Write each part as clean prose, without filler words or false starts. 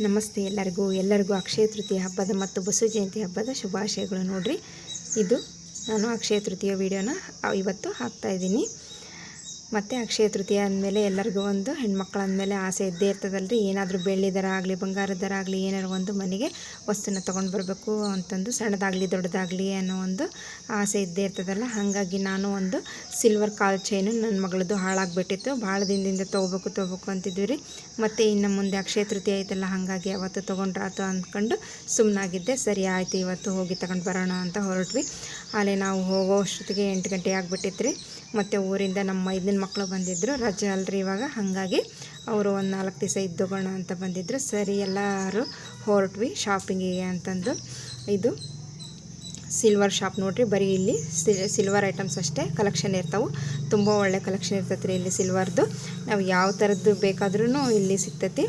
ನಮಸ್ತೆ ಎಲ್ಲರಿಗೂ ಅಕ್ಷಯ ತೃತೀಯ ಹಬ್ಬದ ಮತ್ತು ಬಸವ ಜಯಂತಿ ಹಬ್ಬದ ಶುಭಾಶಯಗಳು. ನೋಡ್ರಿ, ಇದು ನಾನು ಅಕ್ಷಯ ತೃತೀಯ ವಿಡಿಯೋನ ಇವತ್ತು ಹಾಕ್ತಾ ಇದ್ದೀನಿ. ಮತ್ತು ಅಕ್ಷಯ ತೃತೀಯ ಅಂದಮೇಲೆ ಎಲ್ಲರಿಗೂ ಒಂದು ಹೆಣ್ಮಕ್ಳು ಅಂದಮೇಲೆ ಆಸೆ ಇದ್ದೇ ಇರ್ತದಲ್ರಿ. ಏನಾದರೂ ಬೆಳ್ಳಿ ದರ ಆಗಲಿ ಬಂಗಾರದ ದರ ಆಗಲಿ ಏನಾದ್ರು ಒಂದು ಮನೆಗೆ ವಸ್ತುನ ತೊಗೊಂಡು ಬರಬೇಕು ಅಂತಂದು, ಸಣ್ಣದಾಗಲಿ ದೊಡ್ಡದಾಗಲಿ ಅನ್ನೋ ಒಂದು ಆಸೆ ಇದ್ದೇ ಇರ್ತದಲ್ಲ. ಹಾಗಾಗಿ ನಾನು ಒಂದು ಸಿಲ್ವರ್ ಕಾಲ್ ಚೈನು ನನ್ನ ಮಗಳದ್ದು ಹಾಳಾಗಿಬಿಟ್ಟಿತ್ತು. ಭಾಳ ದಿನದಿಂದ ತೊಗೋಬೇಕು ಅಂತಿದ್ವಿ ರೀ. ಮತ್ತು ಇನ್ನು ಮುಂದೆ ಅಕ್ಷಯ ತೃತೀಯ ಐತಲ್ಲ, ಹಾಗಾಗಿ ಅವತ್ತು ತೊಗೊಂಡ್ರಾತು ಅಂದ್ಕೊಂಡು ಸುಮ್ಮನಾಗಿದ್ದೆ. ಸರಿ ಆಯಿತು, ಇವತ್ತು ಹೋಗಿ ತಗೊಂಡು ಬರೋಣ ಅಂತ ಹೊರಟ್ವಿ. ಅಲ್ಲಿ ನಾವು ಹೋಗೋ ಅಷ್ಟೊತ್ತಿಗೆ 8 ಗಂಟೆ ಆಗಿಬಿಟ್ಟಿತ್ತು ರೀ. ಮತ್ತು ಊರಿಂದ ನಮ್ಮ ಮೈದನ ಮಕ್ಕಳು ಬಂದಿದ್ದರು, ರಜೆ ಅಲ್ರಿ ಇವಾಗ. ಹಾಗಾಗಿ ಅವರು ಒಂದು 4 ದಿವಸ ಇದ್ದೋಗೋಣ ಅಂತ ಬಂದಿದ್ದರು. ಸರಿ ಎಲ್ಲರೂ ಹೊರಟ್ವಿ ಶಾಪಿಂಗಿಗೆ ಅಂತಂದು. ಇದು ಸಿಲ್ವರ್ ಶಾಪ್ ನೋಡ್ರಿ. ಬರೀ ಇಲ್ಲಿ ಸಿಲ್ವರ್ ಐಟಮ್ಸ್ ಅಷ್ಟೇ ಕಲೆಕ್ಷನ್ ಇರ್ತಾವೆ. ತುಂಬ ಒಳ್ಳೆ ಕಲೆಕ್ಷನ್ ಇರ್ತೈತೆ ರೀ ಇಲ್ಲಿ ಸಿಲ್ವರ್ದು. ನಾವು ಯಾವ ಥರದ್ದು ಬೇಕಾದ್ರೂ ಇಲ್ಲಿ ಸಿಗ್ತೈತಿ.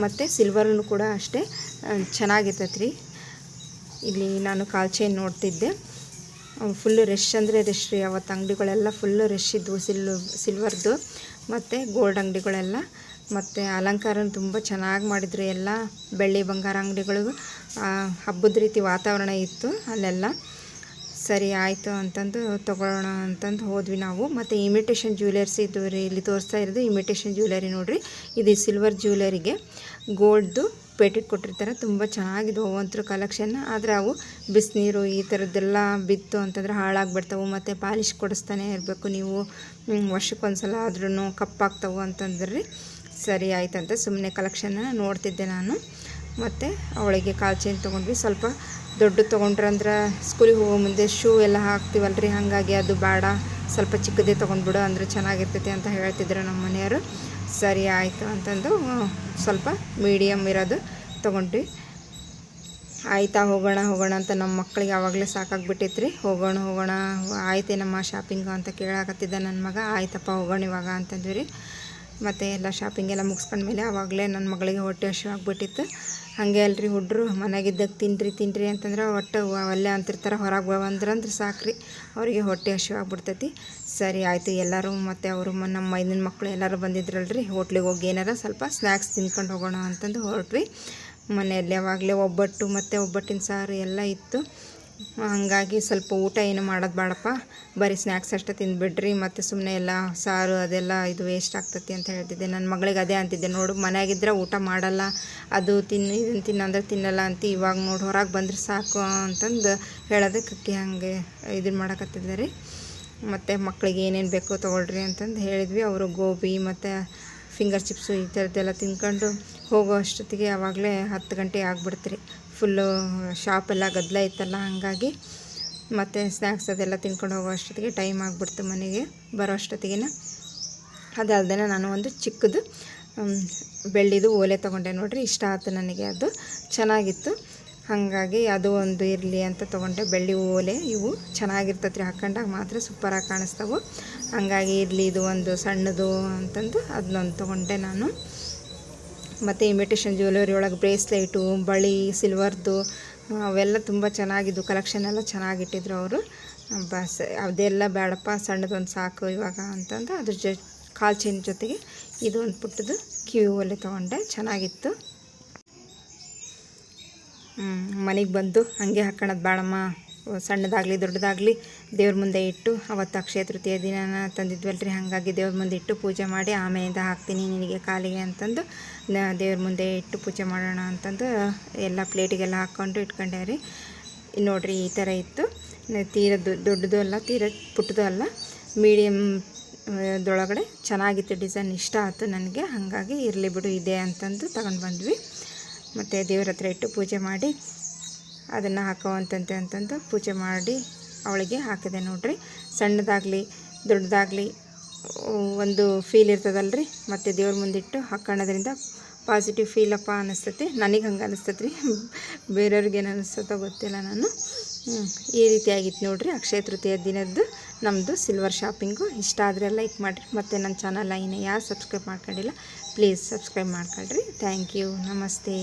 ಮತ್ತು ಸಿಲ್ವರ್ನು ಕೂಡ ಅಷ್ಟೇ ಚೆನ್ನಾಗಿರ್ತೈತೆ ರೀ. ಇಲ್ಲಿ ನಾನು ಕಾಲ್ ಚೈನ್ ನೋಡ್ತಿದ್ದೆ. ಫುಲ್ಲು ರಶ್ ಅಂದರೆ ರಶ್ ರೀ. ಅವತ್ತು ಅಂಗಡಿಗಳೆಲ್ಲ ಫುಲ್ಲು ರಶ್ ಇದ್ವು ಸಿಲ್ವರ್ದು ಮತ್ತು ಗೋಲ್ಡ್ ಅಂಗಡಿಗಳೆಲ್ಲ. ಮತ್ತು ಅಲಂಕಾರ ತುಂಬ ಚೆನ್ನಾಗಿ ಮಾಡಿದ್ರು ಎಲ್ಲ. ಬೆಳ್ಳಿ ಬಂಗಾರ ಅಂಗಡಿಗಳು, ಹಬ್ಬದ ರೀತಿ ವಾತಾವರಣ ಇತ್ತು ಅಲ್ಲೆಲ್ಲ. ಸರಿ ಆಯಿತು ಅಂತಂದು ತೊಗೊಳ್ಳೋಣ ಅಂತಂದು ಹೋದ್ವಿ ನಾವು. ಮತ್ತು ಇಮಿಟೇಷನ್ ಜ್ಯುವೆಲರ್ಸ್ ಇದು ರೀ ಇಲ್ಲಿ ತೋರಿಸ್ತಾ ಇರೋದು. ಇಮಿಟೇಷನ್ ಜ್ಯುವೆಲರಿ ನೋಡಿರಿ. ಇದು ಸಿಲ್ವರ್ ಜ್ಯುವೆಲರಿಗೆ ಗೋಲ್ಡ್ದು ಪೇಟೆಟ್ ಕೊಟ್ಟಿರ್ತಾರೆ. ತುಂಬ ಚೆನ್ನಾಗಿದೆ ಒಂಥರ ಕಲೆಕ್ಷನ್. ಆದರೆ ಅವು ಬಿಸಿನೀರು ಈ ಥರದ್ದೆಲ್ಲ ಬಿತ್ತು ಅಂತಂದ್ರೆ ಹಾಳಾಗಿಬಿಡ್ತಾವೆ. ಮತ್ತು ಪಾಲಿಶ್ ಕೊಡಿಸ್ತಾನೆ ಇರಬೇಕು ನೀವು, ವರ್ಷಕ್ಕೊಂದು ಸಲ ಆದ್ರೂ ಕಪ್ಪಾಗ್ತಾವೆ ಅಂತಂದ್ರಿ. ಸರಿ ಆಯ್ತಂತ ಸುಮ್ಮನೆ ಕಲೆಕ್ಷನ್ನ ನೋಡ್ತಿದ್ದೆ ನಾನು. ಮತ್ತು ಅವಳಿಗೆ ಕಾಲ್ ಚೈನ್ ತೊಗೊಂಡ್ವಿ. ಸ್ವಲ್ಪ ದೊಡ್ಡ ತೊಗೊಂಡ್ರಂದ್ರೆ ಸ್ಕೂಲಿಗೆ ಹೋಗೋ ಮುಂದೆ ಶೂ ಎಲ್ಲ ಹಾಕ್ತೀವಲ್ರಿ, ಹಾಗಾಗಿ ಅದು ಬೇಡ, ಸ್ವಲ್ಪ ಚಿಕ್ಕದೇ ತೊಗೊಂಡ್ಬಿಡು ಅಂದರೆ ಚೆನ್ನಾಗಿರ್ತೈತಿ ಅಂತ ಹೇಳ್ತಿದ್ರು ನಮ್ಮ ಮನೆಯವರು. ಸರಿ ಆಯಿತು ಅಂತಂದು ಸ್ವಲ್ಪ ಮೀಡಿಯಮ್ ಇರೋದು ತೊಗೊಂಡ್ವಿ. ಆಯಿತಾ ಹೋಗೋಣ ಅಂತ ನಮ್ಮ ಮಕ್ಕಳಿಗೆ ಆವಾಗಲೇ ಸಾಕಾಗ್ಬಿಟ್ಟಿತ್ತು ರೀ. ಹೋಗೋಣ ಆಯ್ತೇನಮ್ಮ ಶಾಪಿಂಗು ಅಂತ ಕೇಳಾಕತ್ತಿದ್ದ ನನ್ನ ಮಗ. ಆಯ್ತಪ್ಪ ಹೋಗೋಣ ಇವಾಗ ಅಂತಂದ್ವಿ ರೀ. ಮತ್ತು ಎಲ್ಲ ಶಾಪಿಂಗೆಲ್ಲ ಮುಗಿಸ್ಕೊಂಡ್ಮೇಲೆ ಆವಾಗಲೇ ನನ್ನ ಮಗಳಿಗೆ ಹೊಟ್ಟೆ ಹಸಿವು ಆಗಿಬಿಟ್ಟಿತ್ತು. ಹಾಗೆ ಅಲ್ರಿ, ಹುಡ್ರು ಮನೆಯಾಗಿದ್ದಾಗ ತಿನ್ನಿರಿ ಅಂತಂದ್ರೆ ಒಟ್ಟು ಒಲ್ಲೆ ಅಂತಿರ್ತಾರೆ. ಹೊರಗೆ ಬಂದ್ರಂದ್ರೆ ಸಾಕ್ರಿ, ಅವರಿಗೆ ಹೊಟ್ಟೆ ಹಸಿವು ಆಗ್ಬಿಡ್ತೈತಿ. ಸರಿ ಆಯಿತು ಎಲ್ಲರೂ. ಮತ್ತು ಅವರು ನಮ್ಮ ಮೈದನ ಮಕ್ಕಳು ಎಲ್ಲರೂ ಬಂದಿದ್ರಲ್ರಿ. ಹೋಟ್ಲಿಗೆ ಹೋಗಿ ಏನಾರ ಸ್ವಲ್ಪ ಸ್ನ್ಯಾಕ್ಸ್ ತಿನ್ಕೊಂಡು ಹೋಗೋಣ ಅಂತಂದು ಹೊರಟ್ವಿ. ಮನೆಯಲ್ಲಿ ಯಾವಾಗಲೇ ಒಬ್ಬಟ್ಟು ಮತ್ತು ಒಬ್ಬಟ್ಟಿನ ಸಾರು ಎಲ್ಲ ಇತ್ತು. ಹಾಗಾಗಿ ಸ್ವಲ್ಪ ಊಟ ಏನು ಮಾಡೋದು ಬೇಡಪ್ಪ, ಬರೀ ಸ್ನ್ಯಾಕ್ಸ್ ಅಷ್ಟೇ ತಿಂದುಬಿಡ್ರಿ, ಮತ್ತು ಸುಮ್ಮನೆ ಎಲ್ಲ ಸಾರು ಅದೆಲ್ಲ ಇದು ವೇಸ್ಟ್ ಆಗ್ತೈತಿ ಅಂತ ಹೇಳ್ತಿದ್ದೆ. ನನ್ನ ಮಗಳಿಗೆ ಅದೇ ಅಂತಿದ್ದೆ, ನೋಡು ಮನೆಯಾಗಿದ್ದರೆ ಊಟ ಮಾಡಲ್ಲ, ಅದು ಇದನ್ನು ತಿನ್ನಂದ್ರೆ ತಿನ್ನಲ್ಲ ಅಂತ. ಇವಾಗ ನೋಡಿ ಹೊರಗೆ ಬಂದರೆ ಸಾಕು ಅಂತಂದು ಹೇಳೋದಕ್ಕೆ ಹಾಗೆ ಇದನ್ನು ಮಾಡೋಕತ್ತಿದ್ದೆ ರೀ. ಮತ್ತು ಮಕ್ಕಳಿಗೆ ಏನೇನು ಬೇಕೋ ತೊಗೊಳ್ರಿ ಅಂತಂದು ಹೇಳಿದ್ವಿ. ಅವರು ಗೋಬಿ ಮತ್ತು ಫಿಂಗರ್ ಚಿಪ್ಸು ಈ ಥರದ್ದೆಲ್ಲ ತಿನ್ಕೊಂಡು ಹೋಗೋ ಅಷ್ಟೊತ್ತಿಗೆ ಆವಾಗಲೇ 10 ಗಂಟೆ ಆಗಿಬಿಡ್ತೀರಿ. ಫುಲ್ಲು ಶಾಪೆಲ್ಲ ಗದ್ದಲ ಇತ್ತಲ್ಲ, ಹಾಗಾಗಿ ಮತ್ತು ಸ್ನ್ಯಾಕ್ಸ್ ಅದೆಲ್ಲ ತಿನ್ಕೊಂಡು ಹೋಗೋ ಅಷ್ಟೊತ್ತಿಗೆ ಟೈಮ್ ಆಗಿಬಿಡ್ತು ಮನೆಗೆ ಬರೋ ಅಷ್ಟೊತ್ತಿಗೆ. ಅದಲ್ದೇ ನಾನು ಒಂದು ಚಿಕ್ಕದು ಬೆಳ್ಳಿದು ಓಲೆ ತೊಗೊಂಡೆ ನೋಡಿರಿ. ಇಷ್ಟ ಆಯ್ತು ನನಗೆ, ಅದು ಚೆನ್ನಾಗಿತ್ತು. ಹಾಗಾಗಿ ಅದು ಒಂದು ಇರಲಿ ಅಂತ ತೊಗೊಂಡೆ. ಬೆಳ್ಳಿ ಓಲೆ ಇವು ಚೆನ್ನಾಗಿರ್ತೈತೆ ರೀ, ಹಾಕೊಂಡಾಗ ಮಾತ್ರ ಸೂಪರಾಗಿ ಕಾಣಿಸ್ತಾವೆ. ಹಾಗಾಗಿ ಇರಲಿ ಇದು ಒಂದು ಸಣ್ಣದು ಅಂತಂದು ಅದನ್ನೊಂದು ತೊಗೊಂಡೆ ನಾನು. ಮತ್ತು ಇಮಿಟೇಷನ್ ಜ್ಯುವೆಲರಿ ಒಳಗೆ ಬ್ರೇಸ್ಲೈಟು, ಬಳಿ, ಸಿಲ್ವರ್ದು ಅವೆಲ್ಲ ತುಂಬ ಚೆನ್ನಾಗಿದ್ದು. ಕಲೆಕ್ಷನ್ ಎಲ್ಲ ಚೆನ್ನಾಗಿಟ್ಟಿದ್ರು ಅವರು. ಬಸ್ ಅದೆಲ್ಲ ಬೇಡಪ್ಪ, ಸಣ್ಣದೊಂದು ಸಾಕು ಇವಾಗ ಅಂತಂದು ಅದ್ರ ಕಾಲ್ ಚೈನ್ ಜೊತೆಗೆ ಇದು ಒಂದು ಪುಟ್ಟದು ಕಿವಿ ಒಲೆ ತೊಗೊಂಡೆ. ಚೆನ್ನಾಗಿತ್ತು. ಮನೆಗೆ ಬಂದು ಹಾಗೆ ಹಾಕೋಣದು ಬೇಡಮ್ಮ, ಸಣ್ಣದಾಗಲಿ ದೊಡ್ಡದಾಗಲಿ ದೇವ್ರ ಮುಂದೆ ಇಟ್ಟು, ಅವತ್ತು ಅಕ್ಷಯ ತೃತೀಯ ದಿನ ತಂದಿದ್ವಲ್ರಿ, ಹಾಗಾಗಿ ದೇವ್ರ ಮುಂದೆ ಇಟ್ಟು ಪೂಜೆ ಮಾಡಿ ಆಮೇಲಿಂದ ಹಾಕ್ತೀನಿ ನಿನಗೆ ಕಾಲಿಗೆ ಅಂತಂದು ದೇವ್ರ ಮುಂದೆ ಇಟ್ಟು ಪೂಜೆ ಮಾಡೋಣ ಅಂತಂದು ಎಲ್ಲ ಪ್ಲೇಟಿಗೆಲ್ಲ ಹಾಕ್ಕೊಂಡು ಇಟ್ಕೊಂಡೆ ರೀ. ನೋಡಿರಿ ಈ ಥರ ಇತ್ತು. ತೀರ ದೊಡ್ಡದು ಅಲ್ಲ, ತೀರ ಪುಟ್ಟದು ಅಲ್ಲ, ಮೀಡಿಯಮ್ ದೊಳಗಡೆ ಚೆನ್ನಾಗಿತ್ತು ಡಿಸೈನ್. ಇಷ್ಟ ಆಯ್ತು ನನಗೆ. ಹಾಗಾಗಿ ಇರಲಿ ಬಿಡು ಇದೆ ಅಂತಂದು ತಗೊಂಡು ಬಂದ್ವಿ. ಮತ್ತು ದೇವ್ರ ಹತ್ರ ಇಟ್ಟು ಪೂಜೆ ಮಾಡಿ ಅದನ್ನು ಹಾಕೋವಂತಂತೆ ಅಂತಂದು ಪೂಜೆ ಮಾಡಿ ಅವಳಿಗೆ ಹಾಕಿದೆ ನೋಡ್ರಿ. ಸಣ್ಣದಾಗಲಿ ದೊಡ್ಡದಾಗಲಿ ಒಂದು ಫೀಲ್ ಇರ್ತದಲ್ರಿ. ಮತ್ತು ದೇವ್ರ ಮುಂದಿಟ್ಟು ಹಾಕೋಣದ್ರಿಂದ ಪಾಸಿಟಿವ್ ಫೀಲಪ್ಪ ಅನ್ನಿಸ್ತೈತಿ. ನನಗೆ ಹಂಗೆ ಅನ್ನಿಸ್ತೈತೆ ರೀ, ಬೇರೆಯವ್ರಿಗೆ ಏನು ಅನ್ನಿಸ್ತೋ ಗೊತ್ತಿಲ್ಲ. ನಾನು ಈ ರೀತಿಯಾಗಿತ್ತು ನೋಡಿರಿ ಅಕ್ಷಯ ತೃತೀಯ ದಿನದ್ದು ನಮ್ಮದು ಸಿಲ್ವರ್ ಶಾಪಿಂಗು. ಇಷ್ಟ ಆದರೆ ಲೈಕ್ ಮಾಡಿರಿ. ಮತ್ತು ನನ್ನ ಚಾನಲ್ನ ಇನ್ನು ಯಾರು ಸಬ್ಸ್ಕ್ರೈಬ್ ಮಾಡ್ಕೊಂಡಿಲ್ಲ ಪ್ಲೀಸ್ ಸಬ್ಸ್ಕ್ರೈಬ್ ಮಾಡ್ಕೊಳ್ರಿ. Thank you. ನಮಸ್ತೆ.